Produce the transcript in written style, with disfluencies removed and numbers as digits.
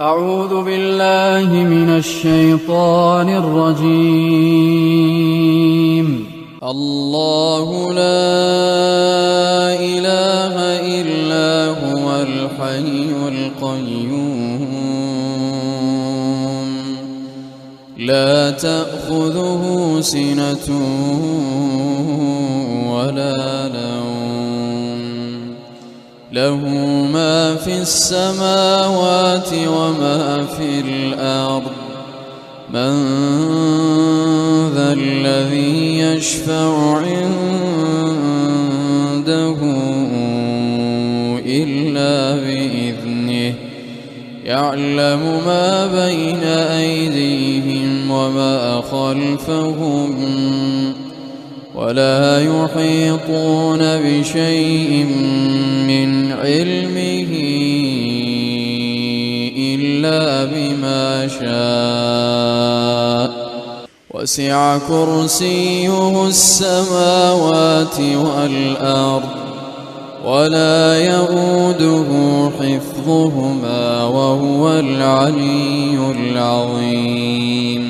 أعوذ بالله من الشيطان الرجيم. الله لا إله إلا هو الحي القيوم لا تأخذه سنة ولا نوم له ما في السماوات وما في الأرض من ذا الذي يشفع عنده إلا بإذنه يعلم ما بين أيديهم وما خلفهم ولا يحيطون بشيء من علمه إلا بما شاء وسع كرسيه السماوات والأرض ولا يئوده حفظهما وهو العلي العظيم.